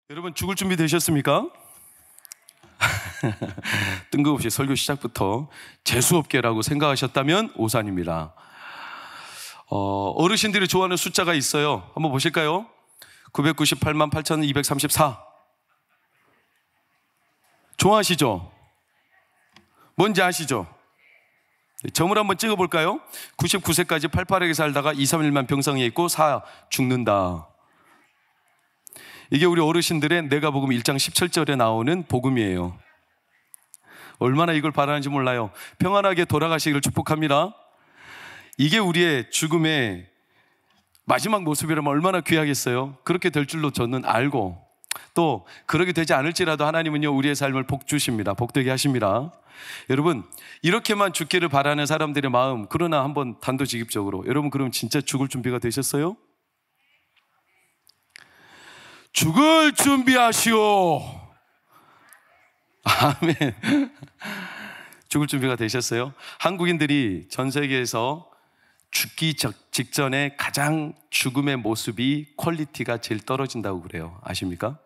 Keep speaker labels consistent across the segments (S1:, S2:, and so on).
S1: 여러분 죽을 준비 되셨습니까? 뜬금없이 설교 시작부터 재수없게라고 생각하셨다면 오산입니다. 어르신들이 좋아하는 숫자가 있어요. 한번 보실까요? 998만 8,234. 좋아하시죠? 뭔지 아시죠? 점을 한번 찍어볼까요? 99세까지 팔팔하게 살다가 2, 3일만 병상에 있고 4 죽는다. 이게 우리 어르신들의 내가복음 1장 17절에 나오는 복음이에요. 얼마나 이걸 바라는지 몰라요. 평안하게 돌아가시기를 축복합니다. 이게 우리의 죽음의 마지막 모습이라면 얼마나 귀하겠어요. 그렇게 될 줄로 저는 알고, 또 그렇게 되지 않을지라도 하나님은요 우리의 삶을 복 주십니다. 복되게 하십니다. 여러분, 이렇게만 죽기를 바라는 사람들의 마음, 그러나 한번 단도직입적으로, 여러분 그럼 진짜 죽을 준비가 되셨어요? 죽을 준비하시오. 아멘. 죽을 준비가 되셨어요? 한국인들이 전 세계에서 죽기 직전에 가장 죽음의 모습이 퀄리티가 제일 떨어진다고 그래요. 아십니까?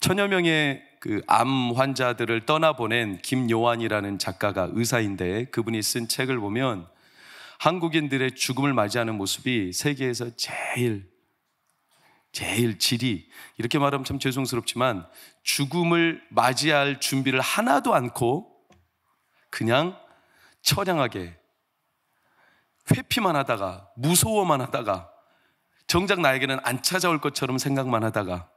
S1: 천여 명의 그 암 환자들을 떠나보낸 김요한이라는 작가가 의사인데, 그분이 쓴 책을 보면 한국인들의 죽음을 맞이하는 모습이 세계에서 제일 질이, 이렇게 말하면 참 죄송스럽지만 죽음을 맞이할 준비를 하나도 않고 그냥 처량하게 회피만 하다가, 무서워만 하다가, 정작 나에게는 안 찾아올 것처럼 생각만 하다가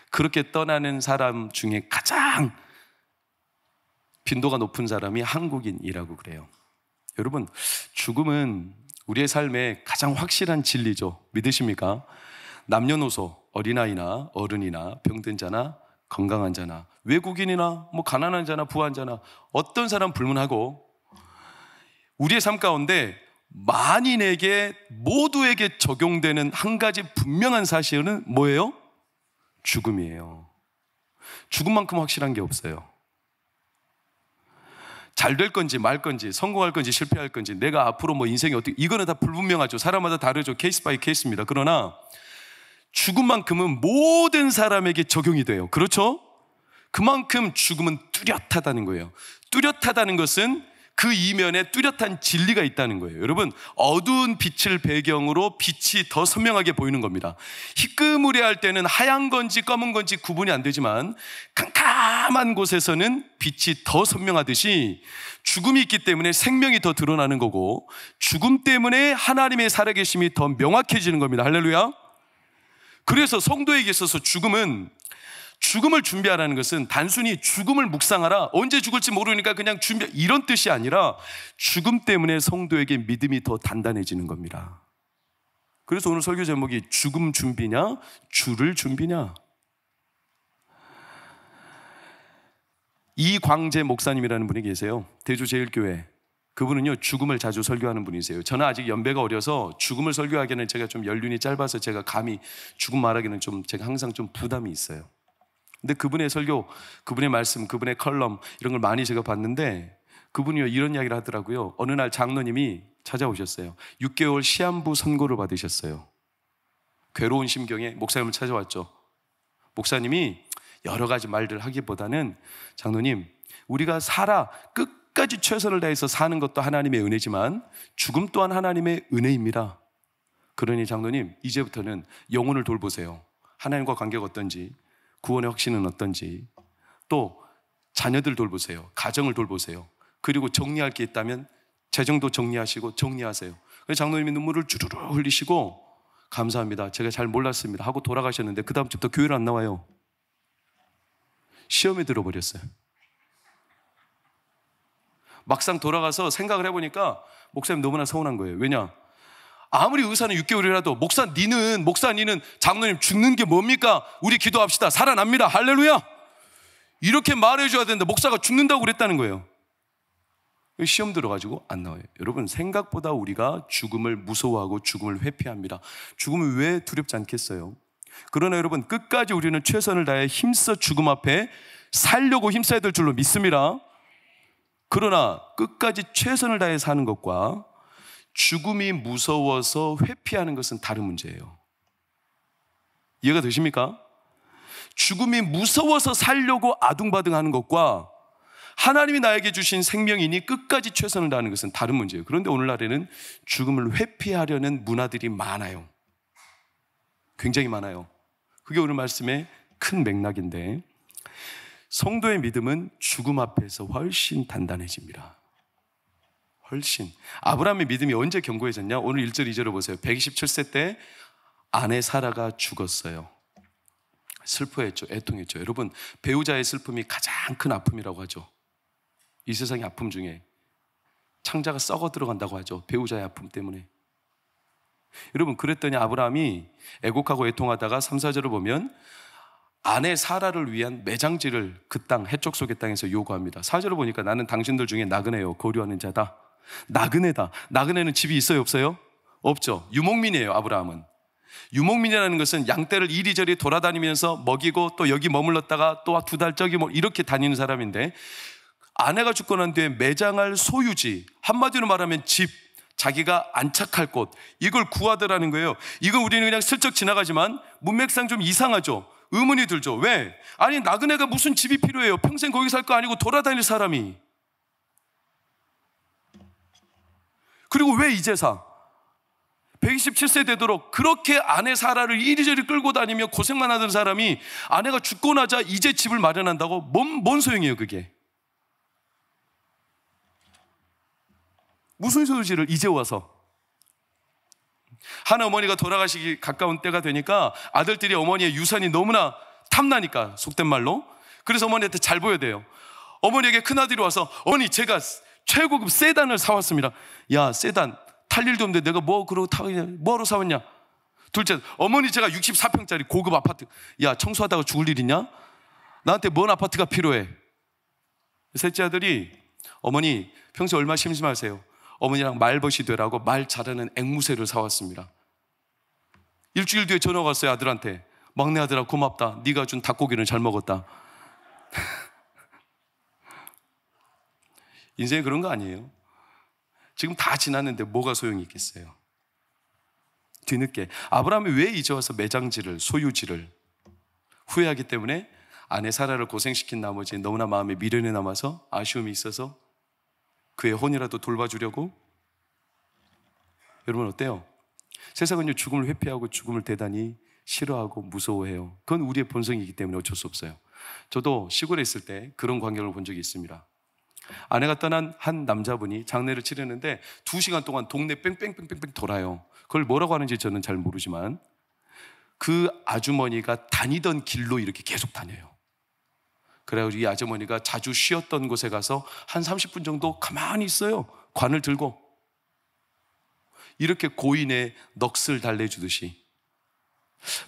S1: 그렇게 떠나는 사람 중에 가장 빈도가 높은 사람이 한국인이라고 그래요. 여러분, 죽음은 우리의 삶의 가장 확실한 진리죠. 믿으십니까? 남녀노소, 어린아이나 어른이나 병든 자나 건강한 자나 외국인이나 가난한 자나 부한 자나 어떤 사람 불문하고 우리의 삶 가운데 만인에게 모두에게 적용되는 한 가지 분명한 사실은 뭐예요? 죽음이에요. 죽음만큼 확실한 게 없어요. 잘 될 건지 말 건지, 성공할 건지 실패할 건지, 내가 앞으로 인생이 어떻게, 이거는 다 불분명하죠. 사람마다 다르죠. 케이스 바이 케이스입니다. 그러나 죽음만큼은 모든 사람에게 적용이 돼요. 그렇죠? 그만큼 죽음은 뚜렷하다는 거예요. 뚜렷하다는 것은 그 이면에 뚜렷한 진리가 있다는 거예요. 여러분, 어두운 빛을 배경으로 빛이 더 선명하게 보이는 겁니다. 희끄무레할 때는 하얀 건지 검은 건지 구분이 안 되지만 캄캄한 곳에서는 빛이 더 선명하듯이 죽음이 있기 때문에 생명이 더 드러나는 거고, 죽음 때문에 하나님의 살아계심이 더 명확해지는 겁니다. 할렐루야. 그래서 성도에게 있어서 죽음을 준비하라는 것은 단순히 죽음을 묵상하라, 언제 죽을지 모르니까 그냥 준비, 이런 뜻이 아니라 죽음 때문에 성도에게 믿음이 더 단단해지는 겁니다. 그래서 오늘 설교 제목이 죽음 준비냐 주를 준비냐. 이광재 목사님이라는 분이 계세요. 대주제일교회. 그분은요 죽음을 자주 설교하는 분이세요. 저는 아직 연배가 어려서 죽음을 설교하기에는 제가 좀 연륜이 짧아서 제가 감히 죽음 말하기는 제가 항상 좀 부담이 있어요. 근데 그분의 설교, 그분의 말씀, 그분의 컬럼 이런 걸 많이 제가 봤는데, 그분이요 이런 이야기를 하더라고요. 어느 날 장로님이 찾아오셨어요. 6개월 시한부 선고를 받으셨어요. 괴로운 심경에 목사님을 찾아왔죠. 목사님이 여러 가지 말들을 하기보다는, 장로님, 우리가 끝까지 최선을 다해서 사는 것도 하나님의 은혜지만 죽음 또한 하나님의 은혜입니다. 그러니 장로님, 이제부터는 영혼을 돌보세요. 하나님과 관계가 어떤지, 구원의 확신은 어떤지, 또 자녀들 돌보세요. 가정을 돌보세요. 그리고 정리할 게 있다면 재정도 정리하시고 정리하세요. 그래서 장로님이 눈물을 주르르 흘리시고 감사합니다, 제가 잘 몰랐습니다 하고 돌아가셨는데, 그 다음 주부터 교회를 안 나와요. 시험에 들어버렸어요. 막상 돌아가서 생각을 해보니까 목사님 너무나 서운한 거예요. 왜냐? 아무리 의사는 6개월이라도 목사 니는 장로님 죽는 게 뭡니까? 우리 기도합시다. 살아납니다. 할렐루야. 이렇게 말해줘야 되는데 목사가 죽는다고 그랬다는 거예요. 시험 들어가지고 안 나와요. 여러분, 생각보다 우리가 죽음을 무서워하고 죽음을 회피합니다. 죽음이 왜 두렵지 않겠어요? 그러나 여러분, 끝까지 우리는 최선을 다해 힘써 죽음 앞에 살려고 힘써야 될 줄로 믿습니다. 그러나 끝까지 최선을 다해 사는 것과 죽음이 무서워서 회피하는 것은 다른 문제예요. 이해가 되십니까? 죽음이 무서워서 살려고 아둥바둥하는 것과 하나님이 나에게 주신 생명이니 끝까지 최선을 다하는 것은 다른 문제예요. 그런데 오늘날에는 죽음을 회피하려는 문화들이 많아요. 굉장히 많아요. 그게 오늘 말씀의 큰 맥락인데, 성도의 믿음은 죽음 앞에서 훨씬 단단해집니다. 훨씬. 아브라함의 믿음이 언제 견고해졌냐? 오늘 1절 2절을 보세요. 127세 때 아내 사라가 죽었어요. 슬퍼했죠. 애통했죠. 여러분, 배우자의 슬픔이 가장 큰 아픔이라고 하죠. 이 세상의 아픔 중에 창자가 썩어 들어간다고 하죠. 배우자의 아픔 때문에. 여러분, 그랬더니 아브라함이 애곡하고 애통하다가 3, 4절을 보면 아내 사라를 위한 매장지를 그 땅, 해쪽 속의 땅에서 요구합니다. 4절을 보니까 나는 당신들 중에 나그네요, 거류하는 자다. 나그네다. 나그네는 집이 있어요, 없어요? 없죠. 유목민이에요, 아브라함은. 유목민이라는 것은 양떼를 이리저리 돌아다니면서 먹이고 또 여기 머물렀다가 또 2달 저기 이렇게 다니는 사람인데, 아내가 죽고 난 뒤에 매장할 소유지, 한마디로 말하면 집, 자기가 안착할 곳, 이걸 구하더라는 거예요. 이거 우리는 그냥 슬쩍 지나가지만 문맥상 좀 이상하죠. 의문이 들죠. 왜? 아니, 나그네가 무슨 집이 필요해요? 평생 거기 살 거 아니고 돌아다닐 사람이. 그리고 왜 이제 사? 127세 되도록 그렇게 아내 사라를 이리저리 끌고 다니며 고생만 하던 사람이 아내가 죽고 나자 이제 집을 마련한다고? 뭔 소용이에요, 그게? 무슨 소유지를 이제 와서? 한 어머니가 돌아가시기 가까운 때가 되니까 아들들이 어머니의 유산이 너무나 탐나니까, 속된 말로. 그래서 어머니한테 잘 보여야 돼요. 어머니에게 큰아들이 와서, 어머니, 제가 최고급 세단을 사왔습니다. 야, 세단 탈 일도 없는데 내가 뭐하러 사왔냐? 둘째, 어머니, 제가 64평짜리 고급 아파트. 야, 청소하다가 죽을 일 있냐? 나한테 뭔 아파트가 필요해? 셋째 아들이, 어머니, 평소에 얼마나 심심하세요? 어머니랑 말벗이 되라고 말 잘하는 앵무새를 사왔습니다. 일주일 뒤에 전화가 왔어요, 아들한테. 막내 아들아, 고맙다. 네가 준 닭고기는 잘 먹었다. 인생이 그런 거 아니에요? 지금 다 지났는데 뭐가 소용이 있겠어요? 뒤늦게 아브라함이 왜 이제 와서 매장지를, 소유지를 후회하기 때문에 아내 사라를 고생시킨 나머지 너무나 마음에 미련이 남아서 아쉬움이 있어서 그의 혼이라도 돌봐주려고? 여러분 어때요? 세상은요, 죽음을 회피하고 죽음을 대단히 싫어하고 무서워해요. 그건 우리의 본성이기 때문에 어쩔 수 없어요. 저도 시골에 있을 때 그런 광경을 본 적이 있습니다. 아내가 떠난 한 남자분이 장례를 치르는데 2시간 동안 동네 뺑뺑뺑뺑뺑 돌아요. 그걸 뭐라고 하는지 저는 잘 모르지만 그 아주머니가 다니던 길로 이렇게 계속 다녀요. 그래가지고 이 아주머니가 자주 쉬었던 곳에 가서 한 30분 정도 가만히 있어요. 관을 들고. 이렇게 고인의 넋을 달래주듯이.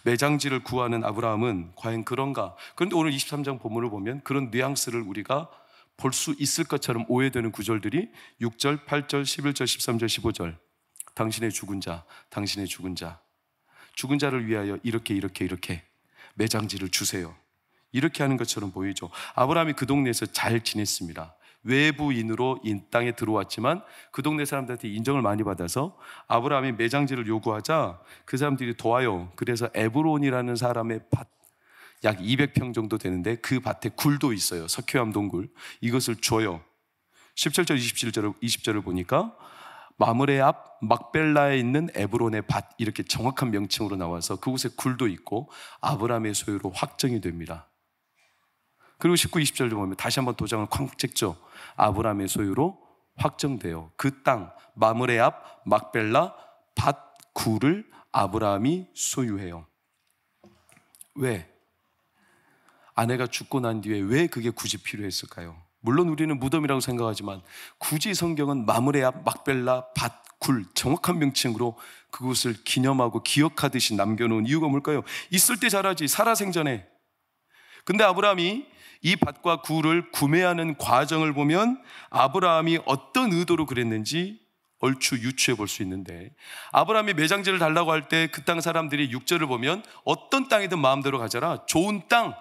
S1: 매장지를 구하는 아브라함은 과연 그런가? 그런데 오늘 23장 본문을 보면 그런 뉘앙스를 우리가 볼 수 있을 것처럼 오해되는 구절들이 6절, 8절, 11절, 13절, 15절. 당신의 죽은 자, 당신의 죽은 자. 죽은 자를 위하여 이렇게 매장지를 주세요. 이렇게 하는 것처럼 보이죠. 아브라함이 그 동네에서 잘 지냈습니다. 외부인으로 이 땅에 들어왔지만 그 동네 사람들한테 인정을 많이 받아서 아브라함이 매장지를 요구하자 그 사람들이 도와요. 그래서 에브론이라는 사람의 밭, 약 200평 정도 되는데 그 밭에 굴도 있어요. 석회암 동굴. 이것을 줘요. 17절, 20절을 보니까 마므레 앞 막벨라에 있는 에브론의 밭, 이렇게 정확한 명칭으로 나와서 그곳에 굴도 있고 아브라함의 소유로 확정이 됩니다. 그리고 19, 20절을 보면 다시 한번 도장을 쾅 찍죠. 아브라함의 소유로 확정돼요. 그 땅 마므레 앞 막벨라 밭 굴을 아브라함이 소유해요. 왜? 아내가 죽고 난 뒤에 왜 그게 굳이 필요했을까요? 물론 우리는 무덤이라고 생각하지만 굳이 성경은 마므레 앞 막벨라 밭 굴, 정확한 명칭으로 그곳을 기념하고 기억하듯이 남겨놓은 이유가 뭘까요? 있을 때 잘하지, 살아생전에. 근데 아브라함이 이 밭과 굴을 구매하는 과정을 보면 아브라함이 어떤 의도로 그랬는지 얼추 유추해 볼 수 있는데, 아브라함이 매장지를 달라고 할 때 그 땅 사람들이 6절을 보면 어떤 땅이든 마음대로 가져라, 좋은 땅,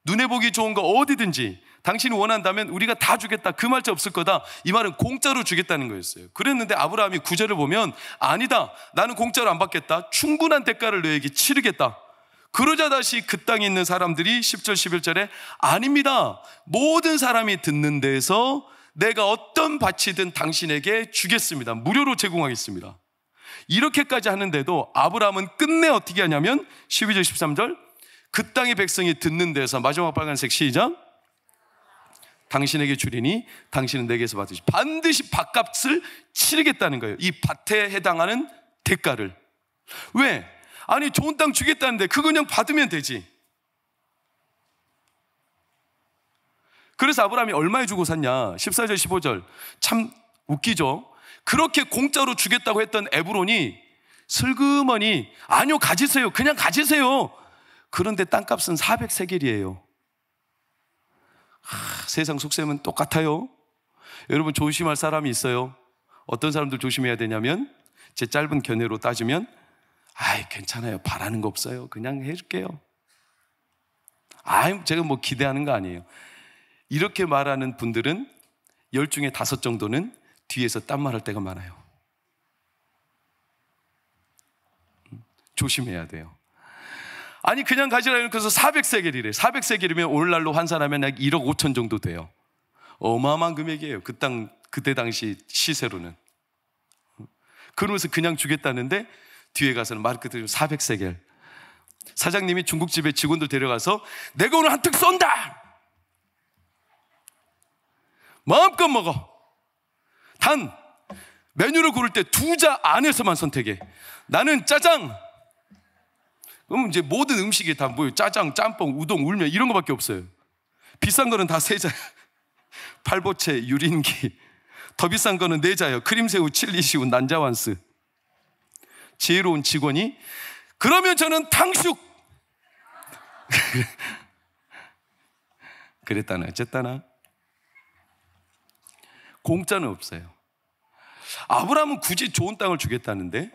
S1: 눈에 보기 좋은 거 어디든지 당신이 원한다면 우리가 다 주겠다, 그 말자 없을 거다. 이 말은 공짜로 주겠다는 거였어요. 그랬는데 아브라함이 9절을 보면 아니다, 나는 공짜로 안 받겠다, 충분한 대가를 너에게 치르겠다. 그러자 다시 그 땅에 있는 사람들이 10절 11절에 아닙니다, 모든 사람이 듣는 데에서 내가 어떤 밭이든 당신에게 주겠습니다. 무료로 제공하겠습니다. 이렇게까지 하는데도 아브라함은 끝내 어떻게 하냐면 12절 13절 그 땅의 백성이 듣는 데서 마지막 빨간색 시작, 당신에게 주리니 당신은 내게서 받으시, 반드시 밭값을 치르겠다는 거예요. 이 밭에 해당하는 대가를. 왜? 아니 좋은 땅 주겠다는데 그거 그냥 받으면 되지. 그래서 아브라함이 얼마에 주고 샀냐? 14절 15절 참 웃기죠. 그렇게 공짜로 주겠다고 했던 에브론이 슬그머니 아니요 가지세요, 그냥 가지세요. 그런데 땅값은 400세겔이에요. 세상 속셈은 똑같아요. 여러분 조심할 사람이 있어요. 어떤 사람들 조심해야 되냐면 제 짧은 견해로 따지면 아이 괜찮아요, 바라는 거 없어요, 그냥 해줄게요. 아이 제가 뭐 기대하는 거 아니에요. 이렇게 말하는 분들은 10 중에 5 정도는 뒤에서 딴 말할 때가 많아요. 조심해야 돼요. 아니 그냥 가지라 해서 400세겔이래. 400세겔이면 오늘날로 환산하면 약 1억 5천 정도 돼요. 어마어마한 금액이에요. 그때 당시 시세로는. 그러면서 그냥 주겠다는데 뒤에 가서는 말 그대로 400세겔. 사장님이 중국집에 직원들 데려가서 내가 오늘 한턱 쏜다, 마음껏 먹어. 단 메뉴를 고를 때 2자 안에서만 선택해. 나는 짜장. 그럼 이제 모든 음식이 다 뭐예요? 짜장, 짬뽕, 우동, 울면 이런 거밖에 없어요. 비싼 거는 다 3자. 팔보채, 유린기. 더 비싼 거는 4자예요. 크림새우, 칠리새우, 난자완스. 지혜로운 직원이 그러면 저는 탕수육. 그랬다나 어쨌다나 공짜는 없어요. 아브라함은 굳이 좋은 땅을 주겠다는데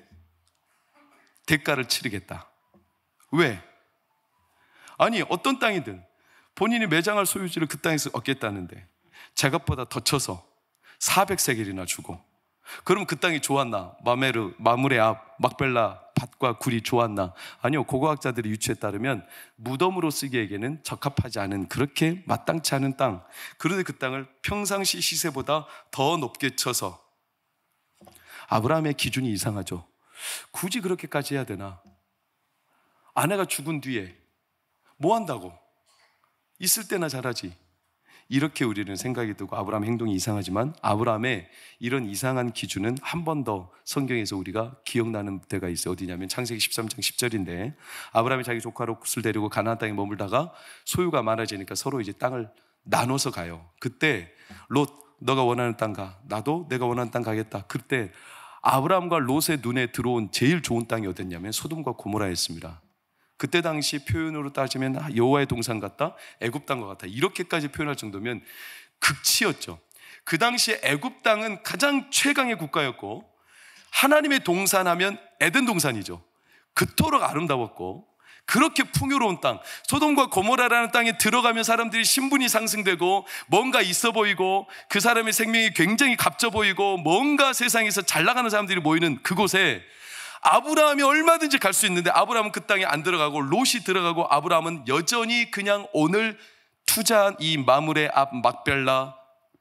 S1: 대가를 치르겠다. 왜? 아니 어떤 땅이든 본인이 매장할 소유지를 그 땅에서 얻겠다는데 제값보다 더 쳐서 400세겔이나 주고, 그럼 그 땅이 좋았나? 마므레 앞 막벨라 밭과 굴이 좋았나? 아니요, 고고학자들의 유추에 따르면 무덤으로 쓰기에게는 적합하지 않은, 그렇게 마땅치 않은 땅. 그런데 그 땅을 평상시 시세보다 더 높게 쳐서, 아브라함의 기준이 이상하죠. 굳이 그렇게까지 해야 되나? 아내가 죽은 뒤에 뭐 한다고? 있을 때나 잘하지. 이렇게 우리는 생각이 들고 아브라함 행동이 이상하지만 아브라함의 이런 이상한 기준은 한 번 더 성경에서 우리가 기억나는 때가 있어요. 어디냐면 창세기 13장 10절인데 아브라함이 자기 조카 롯을 데리고 가나안 땅에 머물다가 소유가 많아지니까 서로 이제 땅을 나눠서 가요. 그때 롯 너가 원하는 땅 가, 나도 내가 원하는 땅 가겠다. 그때 아브라함과 롯의 눈에 들어온 제일 좋은 땅이 어땠냐면 소돔과 고모라였습니다. 그때 당시 표현으로 따지면 여호와의 동산 같다, 애굽 땅과 같다, 이렇게까지 표현할 정도면 극치였죠. 그 당시에 애굽 땅은 가장 최강의 국가였고 하나님의 동산하면 에덴 동산이죠. 그토록 아름다웠고 그렇게 풍요로운 땅, 소돔과 고모라라는 땅에 들어가면 사람들이 신분이 상승되고 뭔가 있어 보이고 그 사람의 생명이 굉장히 값져 보이고 뭔가 세상에서 잘 나가는 사람들이 모이는 그곳에 아브라함이 얼마든지 갈 수 있는데 아브라함은 그 땅에 안 들어가고 롯이 들어가고, 아브라함은 여전히 그냥 오늘 투자한 이 마므레 앞 막벨라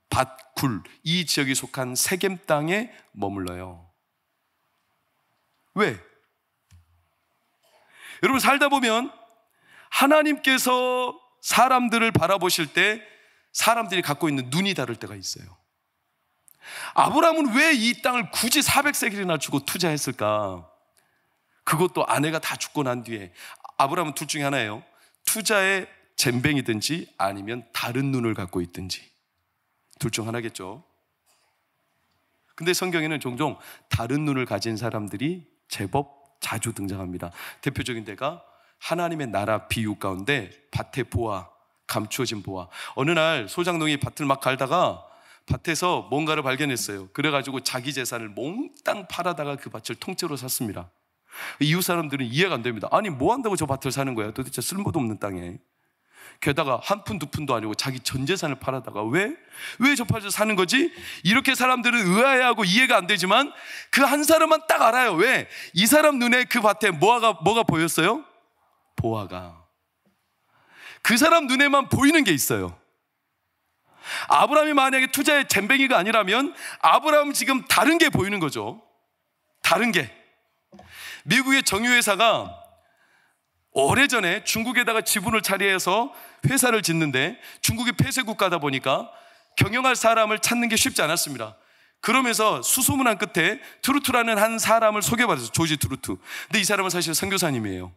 S1: 밭, 굴, 이 지역에 속한 세겜 땅에 머물러요. 왜? 여러분 살다 보면 하나님께서 사람들을 바라보실 때 사람들이 갖고 있는 눈이 다를 때가 있어요. 아브라함은 왜 이 땅을 굳이 400세겔이나 주고 투자했을까? 그것도 아내가 다 죽고 난 뒤에. 아브라함은 둘 중에 하나예요. 투자에 젬병이든지 아니면 다른 눈을 갖고 있든지, 둘 중 하나겠죠. 근데 성경에는 종종 다른 눈을 가진 사람들이 제법 자주 등장합니다. 대표적인 데가 하나님의 나라 비유 가운데 밭의 보화, 감추어진 보화. 어느 날 소장농이 밭을 막 갈다가 밭에서 뭔가를 발견했어요. 그래가지고 자기 재산을 몽땅 팔아다가 그 밭을 통째로 샀습니다. 이웃 사람들은 이해가 안 됩니다. 아니 뭐 한다고 저 밭을 사는 거야? 도대체 쓸모도 없는 땅에. 게다가 한 푼 두 푼도 아니고 자기 전 재산을 팔아다가 왜 저 밭을 사는 거지? 이렇게 사람들은 의아해하고 이해가 안 되지만 그 한 사람만 딱 알아요. 왜? 이 사람 눈에 그 밭에 뭐가 보였어요? 보아가. 그 사람 눈에만 보이는 게 있어요. 아브라함이 만약에 투자의 잼뱅이가 아니라면 아브라함은 지금 다른 게 보이는 거죠. 다른 게. 미국의 정유회사가 오래전에 중국에다가 지분을 차리해서 회사를 짓는데 중국이 폐쇄 국가다 보니까 경영할 사람을 찾는 게 쉽지 않았습니다. 그러면서 수소문한 끝에 트루트라는 한 사람을 소개받았어요. 조지 트루트. 근데 이 사람은 사실 선교사님이에요.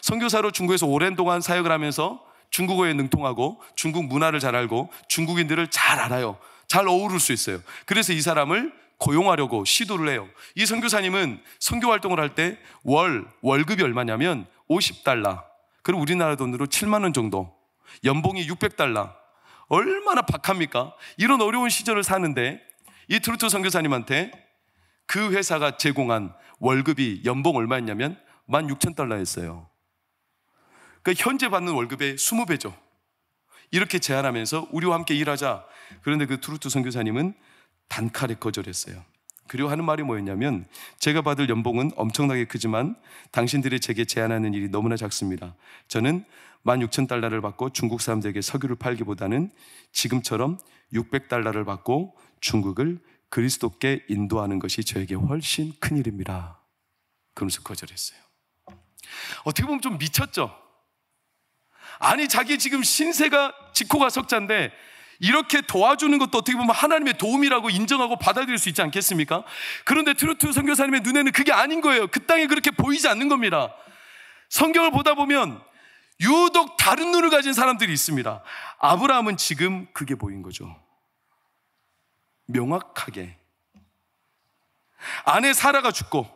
S1: 선교사로 중국에서 오랜 동안 사역을 하면서 중국어에 능통하고 중국 문화를 잘 알고 중국인들을 잘 알아요. 잘 어우를 수 있어요. 그래서 이 사람을 고용하려고 시도를 해요. 이 선교사님은 선교 활동을 할 때 월급이 얼마냐면 $50. 그럼 우리나라 돈으로 7만 원 정도. 연봉이 $600. 얼마나 박합니까? 이런 어려운 시절을 사는데 이 트루트 선교사님한테 그 회사가 제공한 월급이 연봉 얼마였냐면 $16,000였어요. 그러니까 현재 받는 월급의 20배죠. 이렇게 제안하면서 우리와 함께 일하자. 그런데 그 트루트 선교사님은 단칼에 거절했어요. 그리고 하는 말이 뭐였냐면 제가 받을 연봉은 엄청나게 크지만 당신들이 제게 제안하는 일이 너무나 작습니다. 저는 $16,000를 받고 중국 사람들에게 석유를 팔기보다는 지금처럼 $600를 받고 중국을 그리스도께 인도하는 것이 저에게 훨씬 큰 일입니다. 그러면서 거절했어요. 어떻게 보면 좀 미쳤죠? 아니 자기 지금 신세가 직호가 석자인데 이렇게 도와주는 것도 어떻게 보면 하나님의 도움이라고 인정하고 받아들일 수 있지 않겠습니까? 그런데 트루트 선교사님의 눈에는 그게 아닌 거예요. 그 땅에 그렇게 보이지 않는 겁니다. 성경을 보다 보면 유독 다른 눈을 가진 사람들이 있습니다. 아브라함은 지금 그게 보인 거죠. 명확하게 아내 사라가 죽고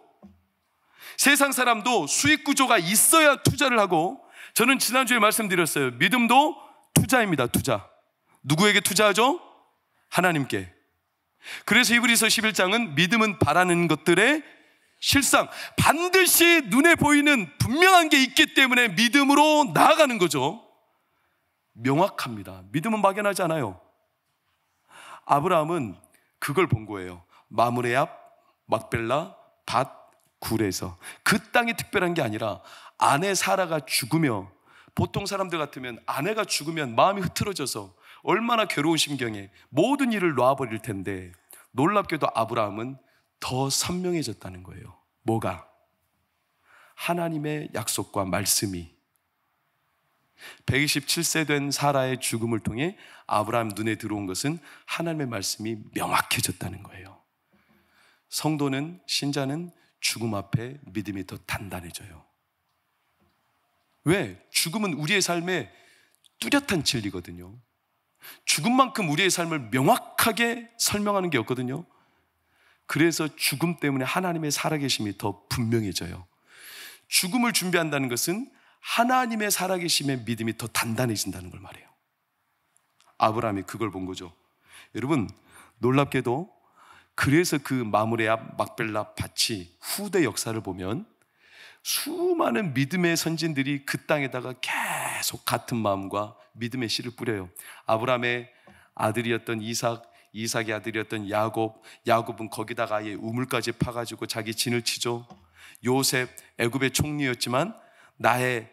S1: 세상 사람도 수익 구조가 있어야 투자를 하고, 저는 지난주에 말씀드렸어요. 믿음도 투자입니다. 투자. 누구에게 투자하죠? 하나님께. 그래서 히브리서 11장은 믿음은 바라는 것들의 실상, 반드시 눈에 보이는 분명한 게 있기 때문에 믿음으로 나아가는 거죠. 명확합니다. 믿음은 막연하지 않아요. 아브라함은 그걸 본 거예요. 마므레 앞 막벨라 밭 굴에서. 그 땅이 특별한 게 아니라 아내 사라가 죽으며, 보통 사람들 같으면 아내가 죽으면 마음이 흐트러져서 얼마나 괴로운 심경에 모든 일을 놔버릴 텐데, 놀랍게도 아브라함은 더 선명해졌다는 거예요. 뭐가? 하나님의 약속과 말씀이. 127세 된 사라의 죽음을 통해 아브라함 눈에 들어온 것은 하나님의 말씀이 명확해졌다는 거예요. 성도는, 신자는 죽음 앞에 믿음이 더 단단해져요. 왜? 죽음은 우리의 삶에 뚜렷한 진리거든요. 죽음만큼 우리의 삶을 명확하게 설명하는 게 없거든요. 그래서 죽음 때문에 하나님의 살아계심이 더 분명해져요. 죽음을 준비한다는 것은 하나님의 살아계심의 믿음이 더 단단해진다는 걸 말해요. 아브라함이 그걸 본 거죠. 여러분, 놀랍게도 그래서 그 마므레 앞 막벨라 밭이 후대 역사를 보면 수많은 믿음의 선진들이 그 땅에다가 계속 같은 마음과 믿음의 씨를 뿌려요. 아브라함의 아들이었던 이삭, 이삭의 아들이었던 야곱, 야곱은 거기다가 아예 우물까지 파가지고 자기 진을 치죠. 요셉, 애굽의 총리였지만 나의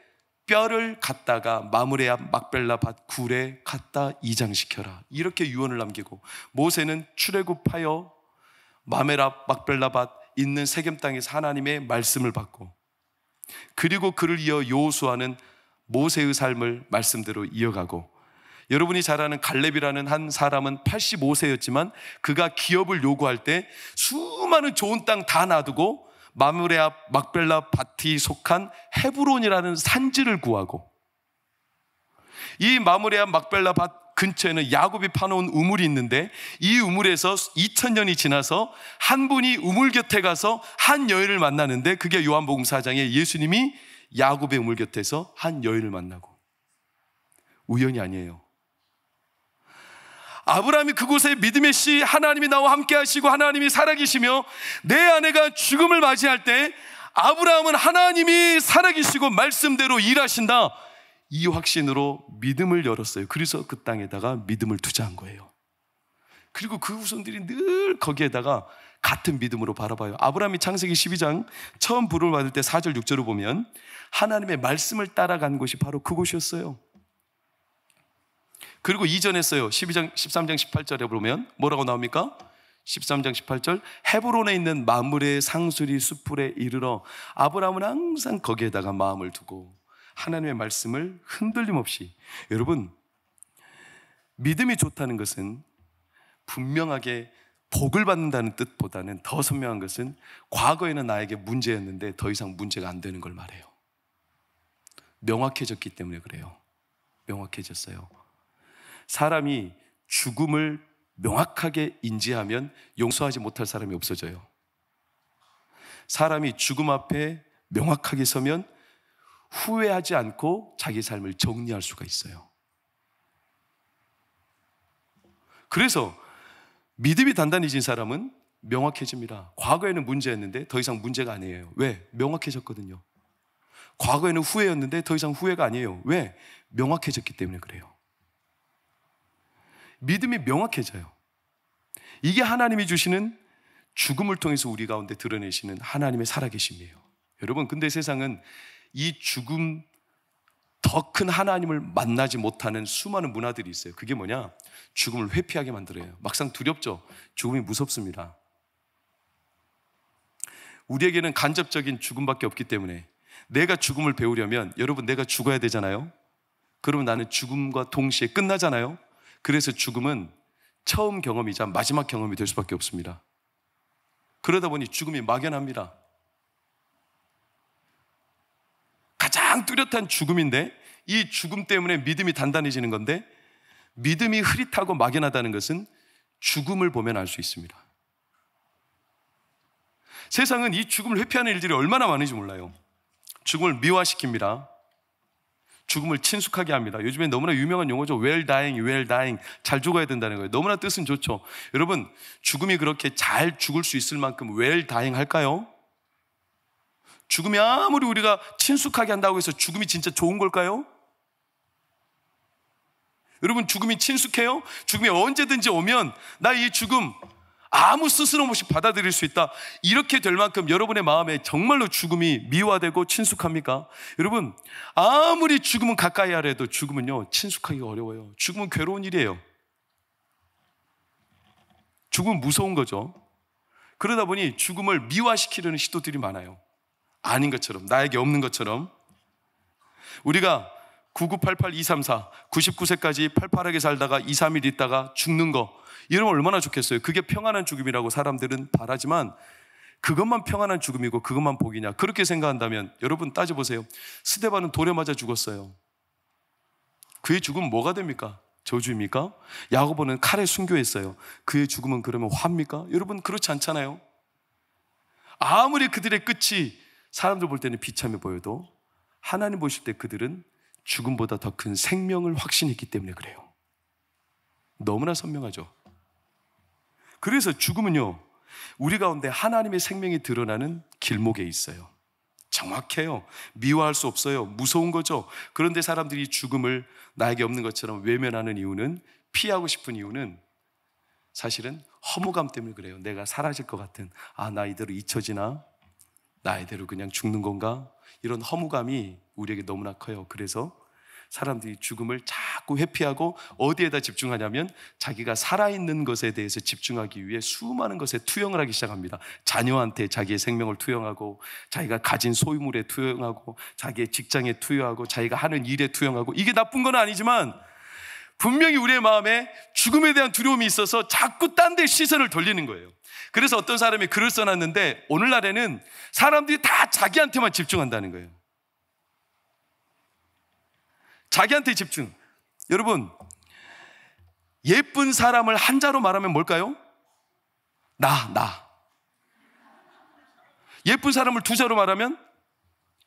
S1: 뼈를 갖다가 마므레 앞 막벨라 밭 굴에 갖다 이장시켜라, 이렇게 유언을 남기고, 모세는 출애굽하여 마므레 앞 막벨라 밭 있는 세겜 땅에서 하나님의 말씀을 받고, 그리고 그를 이어 여호수아는 모세의 삶을 말씀대로 이어가고, 여러분이 잘 아는 갈렙이라는 한 사람은 85세였지만 그가 기업을 요구할 때 수많은 좋은 땅 다 놔두고 마므레 앞 막벨라 밭이 속한 헤브론이라는 산지를 구하고, 이 마므레 앞 막벨라 밭 근처에는 야곱이 파놓은 우물이 있는데 이 우물에서 2000년이 지나서 한 분이 우물 곁에 가서 한 여인을 만나는데, 그게 요한복음 4장에 예수님이 야곱의 우물 곁에서 한 여인을 만나고, 우연이 아니에요. 아브라함이 그곳에 믿음의 씨 하나님이 나와 함께 하시고 하나님이 살아계시며 내 아내가 죽음을 맞이할 때 아브라함은 하나님이 살아계시고 말씀대로 일하신다, 이 확신으로 믿음을 열었어요. 그래서 그 땅에다가 믿음을 투자한 거예요. 그리고 그 후손들이 늘 거기에다가 같은 믿음으로 바라봐요. 아브라함이 창세기 12장 처음 부름을 받을 때 4절 6절을 보면 하나님의 말씀을 따라간 곳이 바로 그곳이었어요. 그리고 이전했어요. 13장 18절에 보면 뭐라고 나옵니까? 13장 18절, 헤브론에 있는 마므레 상수리 숫풀에 이르러 아브라함은 항상 거기에다가 마음을 두고 하나님의 말씀을 흔들림 없이. 여러분, 믿음이 좋다는 것은 분명하게 복을 받는다는 뜻보다는 더 선명한 것은 과거에는 나에게 문제였는데 더 이상 문제가 안 되는 걸 말해요. 명확해졌기 때문에 그래요. 명확해졌어요. 사람이 죽음을 명확하게 인지하면 용서하지 못할 사람이 없어져요. 사람이 죽음 앞에 명확하게 서면 후회하지 않고 자기 삶을 정리할 수가 있어요. 그래서 믿음이 단단해진 사람은 명확해집니다. 과거에는 문제였는데 더 이상 문제가 아니에요. 왜? 명확해졌거든요. 과거에는 후회였는데 더 이상 후회가 아니에요. 왜? 명확해졌기 때문에 그래요. 믿음이 명확해져요. 이게 하나님이 주시는 죽음을 통해서 우리 가운데 드러내시는 하나님의 살아계심이에요. 여러분, 근데 세상은 이 죽음, 더 큰 하나님을 만나지 못하는 수많은 문화들이 있어요. 그게 뭐냐? 죽음을 회피하게 만들어요. 막상 두렵죠? 죽음이 무섭습니다. 우리에게는 간접적인 죽음밖에 없기 때문에 내가 죽음을 배우려면, 여러분, 내가 죽어야 되잖아요. 그러면 나는 죽음과 동시에 끝나잖아요. 그래서 죽음은 처음 경험이자 마지막 경험이 될 수밖에 없습니다. 그러다 보니 죽음이 막연합니다. 가장 뚜렷한 죽음인데 이 죽음 때문에 믿음이 단단해지는 건데, 믿음이 흐릿하고 막연하다는 것은 죽음을 보면 알 수 있습니다. 세상은 이 죽음을 회피하는 일들이 얼마나 많은지 몰라요. 죽음을 미화시킵니다. 죽음을 친숙하게 합니다. 요즘에 너무나 유명한 용어죠. well dying, well dying. 잘 죽어야 된다는 거예요. 너무나 뜻은 좋죠. 여러분, 죽음이 그렇게 잘 죽을 수 있을 만큼 well dying 할까요? 죽음이 아무리 우리가 친숙하게 한다고 해서 죽음이 진짜 좋은 걸까요? 여러분, 죽음이 친숙해요? 죽음이 언제든지 오면 나 이 죽음 아무 스스럼 없이 받아들일 수 있다, 이렇게 될 만큼 여러분의 마음에 정말로 죽음이 미화되고 친숙합니까? 여러분, 아무리 죽음은 가까이 하려 해도 죽음은요, 친숙하기가 어려워요. 죽음은 괴로운 일이에요. 죽음은 무서운 거죠. 그러다 보니 죽음을 미화시키려는 시도들이 많아요. 아닌 것처럼, 나에게 없는 것처럼. 우리가 9988234, 99세까지 팔팔하게 살다가 2, 3일 있다가 죽는 거, 이러면 얼마나 좋겠어요. 그게 평안한 죽음이라고 사람들은 바라지만 그것만 평안한 죽음이고 그것만 복이냐, 그렇게 생각한다면 여러분 따져보세요. 스데반은 돌에 맞아 죽었어요. 그의 죽음은 뭐가 됩니까? 저주입니까? 야고보는 칼에 순교했어요. 그의 죽음은 그러면 화입니까? 여러분, 그렇지 않잖아요. 아무리 그들의 끝이 사람들 볼 때는 비참해 보여도 하나님 보실 때 그들은 죽음보다 더 큰 생명을 확신했기 때문에 그래요. 너무나 선명하죠. 그래서 죽음은요, 우리 가운데 하나님의 생명이 드러나는 길목에 있어요. 정확해요. 미워할 수 없어요. 무서운 거죠. 그런데 사람들이 죽음을 나에게 없는 것처럼 외면하는 이유는, 피하고 싶은 이유는 사실은 허무감 때문에 그래요. 내가 사라질 것 같은, 나 이대로 잊혀지나? 나 이대로 그냥 죽는 건가? 이런 허무감이 우리에게 너무나 커요. 그래서 사람들이 죽음을 자꾸 회피하고 어디에다 집중하냐면 자기가 살아있는 것에 대해서 집중하기 위해 수많은 것에 투영을 하기 시작합니다. 자녀한테 자기의 생명을 투영하고, 자기가 가진 소유물에 투영하고, 자기의 직장에 투영하고, 자기가 하는 일에 투영하고. 이게 나쁜 건 아니지만 분명히 우리의 마음에 죽음에 대한 두려움이 있어서 자꾸 딴 데 시선을 돌리는 거예요. 그래서 어떤 사람이 글을 써놨는데, 오늘날에는 사람들이 다 자기한테만 집중한다는 거예요. 자기한테 집중. 여러분, 예쁜 사람을 한자로 말하면 뭘까요? 나. 예쁜 사람을 두자로 말하면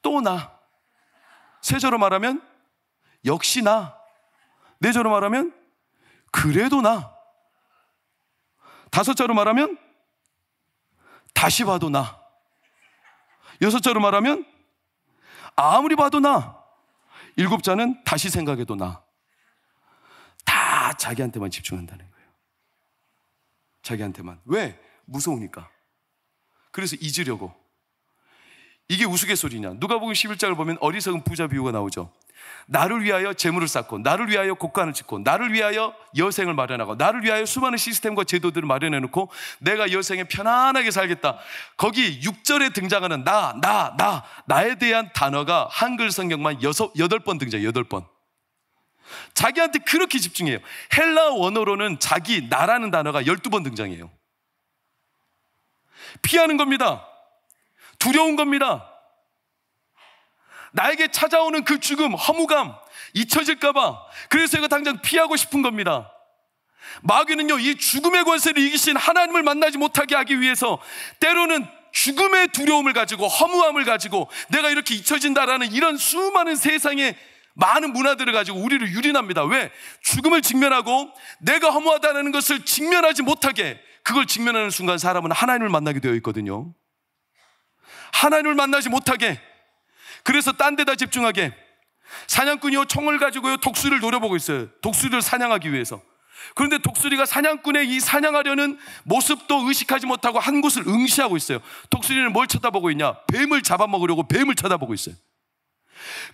S1: 또 나. 세자로 말하면 역시 나. 네자로 말하면 그래도 나. 다섯자로 말하면 다시 봐도 나. 여섯자로 말하면 아무리 봐도 나. 일곱자는 다시 생각해도 나. 다 자기한테만 집중한다는 거예요. 자기한테만. 왜? 무서우니까. 그래서 잊으려고. 이게 우스갯소리냐? 누가복음 11장을 보면 어리석은 부자 비유가 나오죠. 나를 위하여 재물을 쌓고, 나를 위하여 곡간을 짓고, 나를 위하여 여생을 마련하고, 나를 위하여 수많은 시스템과 제도들을 마련해놓고 내가 여생에 편안하게 살겠다. 거기 6절에 등장하는 나에 대한 단어가 한글 성경만 8번 등장해요. 8번. 자기한테 그렇게 집중해요. 헬라 원어로는 자기, 나라는 단어가 12번 등장해요. 피하는 겁니다. 두려운 겁니다. 나에게 찾아오는 그 죽음, 허무감, 잊혀질까봐, 그래서 이거 당장 피하고 싶은 겁니다. 마귀는요, 이 죽음의 권세를 이기신 하나님을 만나지 못하게 하기 위해서 때로는 죽음의 두려움을 가지고, 허무함을 가지고, 내가 이렇게 잊혀진다라는 이런 수많은 세상의 많은 문화들을 가지고 우리를 유린합니다. 왜? 죽음을 직면하고 내가 허무하다는 것을 직면하지 못하게, 그걸 직면하는 순간 사람은 하나님을 만나게 되어 있거든요. 하나님을 만나지 못하게, 그래서 딴 데다 집중하게. 사냥꾼이요, 총을 가지고요, 독수리를 노려보고 있어요. 독수리를 사냥하기 위해서. 그런데 독수리가 사냥꾼의 이 사냥하려는 모습도 의식하지 못하고 한 곳을 응시하고 있어요. 독수리는 뭘 쳐다보고 있냐? 뱀을 잡아먹으려고 뱀을 쳐다보고 있어요.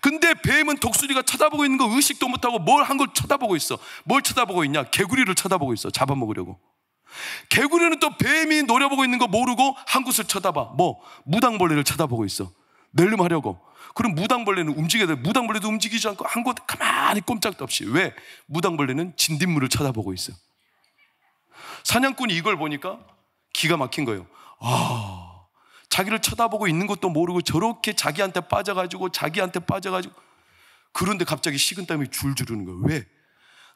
S1: 근데 뱀은 독수리가 쳐다보고 있는 거 의식도 못하고 뭘 한 걸 쳐다보고 있어. 뭘 쳐다보고 있냐? 개구리를 쳐다보고 있어. 잡아먹으려고. 개구리는 또 뱀이 노려보고 있는 거 모르고 한 곳을 쳐다봐. 무당벌레를 쳐다보고 있어. 낼름하려고. 그럼 무당벌레는 움직여야 돼. 무당벌레도 움직이지 않고 한 곳 가만히 꼼짝도 없이. 왜? 무당벌레는 진딧물을 쳐다보고 있어. 사냥꾼이 이걸 보니까 기가 막힌 거예요. 자기를 쳐다보고 있는 것도 모르고 저렇게 자기한테 빠져가지고 그런데 갑자기 식은땀이 줄줄 흐르는 거예요. 왜?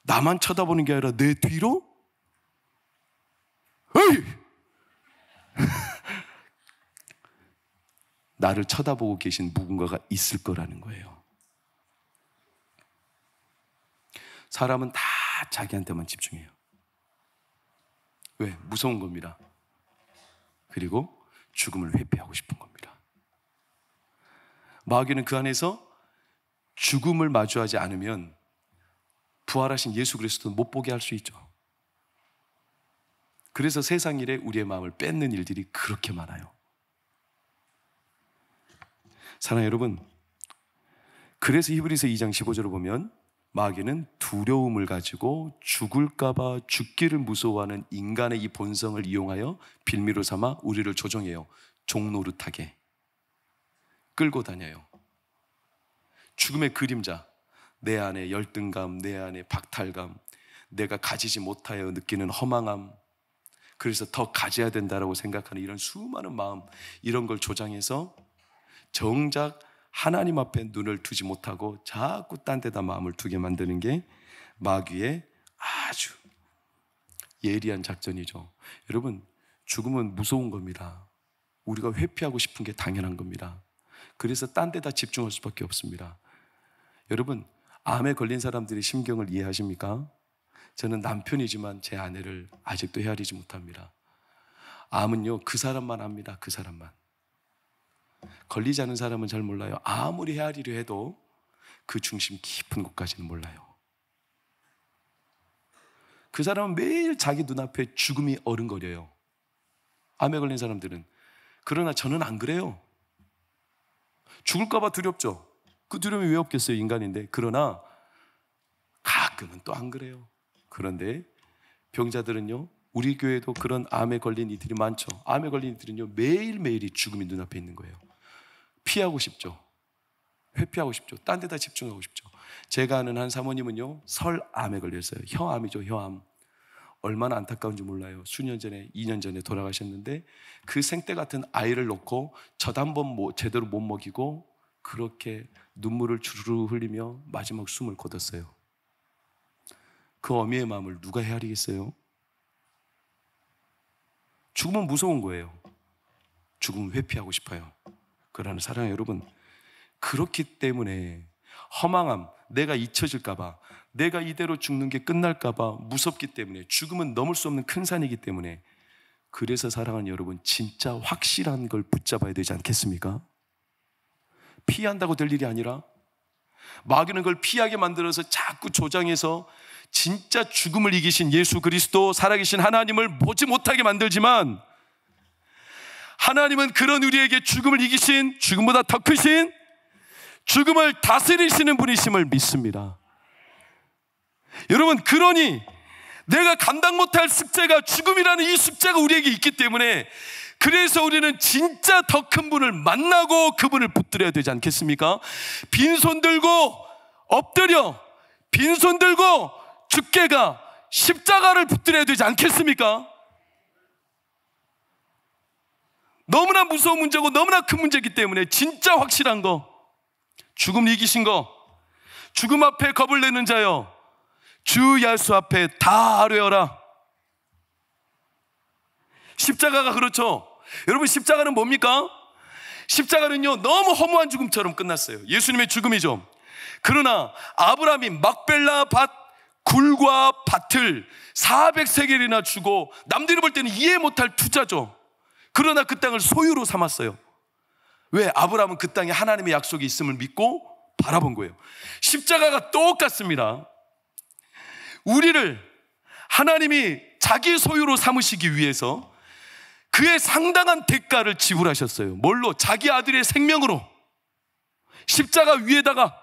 S1: 나만 쳐다보는 게 아니라 내 뒤로? 에이! 나를 쳐다보고 계신 누군가가 있을 거라는 거예요. 사람은 다 자기한테만 집중해요. 왜? 무서운 겁니다. 그리고 죽음을 회피하고 싶은 겁니다. 마귀는 그 안에서 죽음을 마주하지 않으면 부활하신 예수 그리스도는 못 보게 할 수 있죠. 그래서 세상 일에 우리의 마음을 뺏는 일들이 그렇게 많아요. 사랑하는 여러분, 그래서 히브리서 2장 15절을 보면 마귀는 두려움을 가지고 죽을까봐 죽기를 무서워하는 인간의 이 본성을 이용하여 빌미로 삼아 우리를 조종해요. 종노릇하게 끌고 다녀요. 죽음의 그림자, 내 안에 열등감, 내 안에 박탈감, 내가 가지지 못하여 느끼는 허망함, 그래서 더 가져야 된다라고 생각하는 이런 수많은 마음, 이런 걸 조장해서 정작 하나님 앞에 눈을 두지 못하고 자꾸 딴 데다 마음을 두게 만드는 게 마귀의 아주 예리한 작전이죠. 여러분, 죽음은 무서운 겁니다. 우리가 회피하고 싶은 게 당연한 겁니다. 그래서 딴 데다 집중할 수밖에 없습니다. 여러분, 암에 걸린 사람들의 심경을 이해하십니까? 저는 남편이지만 제 아내를 아직도 헤아리지 못합니다. 암은요, 그 사람만 압니다. 그 사람만. 걸리지 않은 사람은 잘 몰라요. 아무리 헤아리려 해도 그 중심 깊은 곳까지는 몰라요. 그 사람은 매일 자기 눈앞에 죽음이 어른거려요. 암에 걸린 사람들은. 그러나 저는 안 그래요. 죽을까 봐 두렵죠. 그 두려움이 왜 없겠어요, 인간인데. 그러나 가끔은 또 안 그래요. 그런데 병자들은요, 우리 교회도 그런 암에 걸린 이들이 많죠. 암에 걸린 이들은요, 매일매일이 죽음이 눈앞에 있는 거예요. 피하고 싶죠. 회피하고 싶죠. 딴 데다 집중하고 싶죠. 제가 아는 한 사모님은요, 설암에 걸렸어요. 혀암이죠, 혀암. 얼마나 안타까운지 몰라요. 수년 전에, 2년 전에 돌아가셨는데 그 생떼 같은 아이를 놓고 젖 한 번 제대로 못 먹이고 그렇게 눈물을 주르르 흘리며 마지막 숨을 거뒀어요. 그 어미의 마음을 누가 헤아리겠어요? 죽음은 무서운 거예요. 죽음은 회피하고 싶어요. 그러나 사랑하는 여러분, 그렇기 때문에 허망함, 내가 잊혀질까봐, 내가 이대로 죽는 게 끝날까봐 무섭기 때문에, 죽음은 넘을 수 없는 큰 산이기 때문에, 그래서 사랑하는 여러분, 진짜 확실한 걸 붙잡아야 되지 않겠습니까? 피한다고 될 일이 아니라 마귀는 그걸 피하게 만들어서 자꾸 조장해서 진짜 죽음을 이기신 예수 그리스도, 살아계신 하나님을 보지 못하게 만들지만, 하나님은 그런 우리에게 죽음을 이기신, 죽음보다 더 크신, 죽음을 다스리시는 분이심을 믿습니다. 여러분, 그러니 내가 감당 못할 숙제가, 죽음이라는 이 숙제가 우리에게 있기 때문에, 그래서 우리는 진짜 더 큰 분을 만나고 그분을 붙들어야 되지 않겠습니까? 빈손 들고 엎드려, 빈손 들고 주께 가, 십자가를 붙들어야 되지 않겠습니까? 너무나 무서운 문제고 너무나 큰 문제이기 때문에 진짜 확실한 거, 죽음 이기신 거, 죽음 앞에 겁을 내는 자여 주 예수 앞에 다 아뢰어라. 십자가가 그렇죠. 여러분, 십자가는 뭡니까? 십자가는요, 너무 허무한 죽음처럼 끝났어요. 예수님의 죽음이죠. 그러나 아브라함이 막벨라 밭, 굴과 밭을 400세겔이나 주고, 남들이 볼 때는 이해 못할 투자죠. 그러나 그 땅을 소유로 삼았어요. 왜? 아브라함은 그 땅에 하나님의 약속이 있음을 믿고 바라본 거예요. 십자가가 똑같습니다. 우리를 하나님이 자기 소유로 삼으시기 위해서 그의 상당한 대가를 지불하셨어요. 뭘로? 자기 아들의 생명으로. 십자가 위에다가.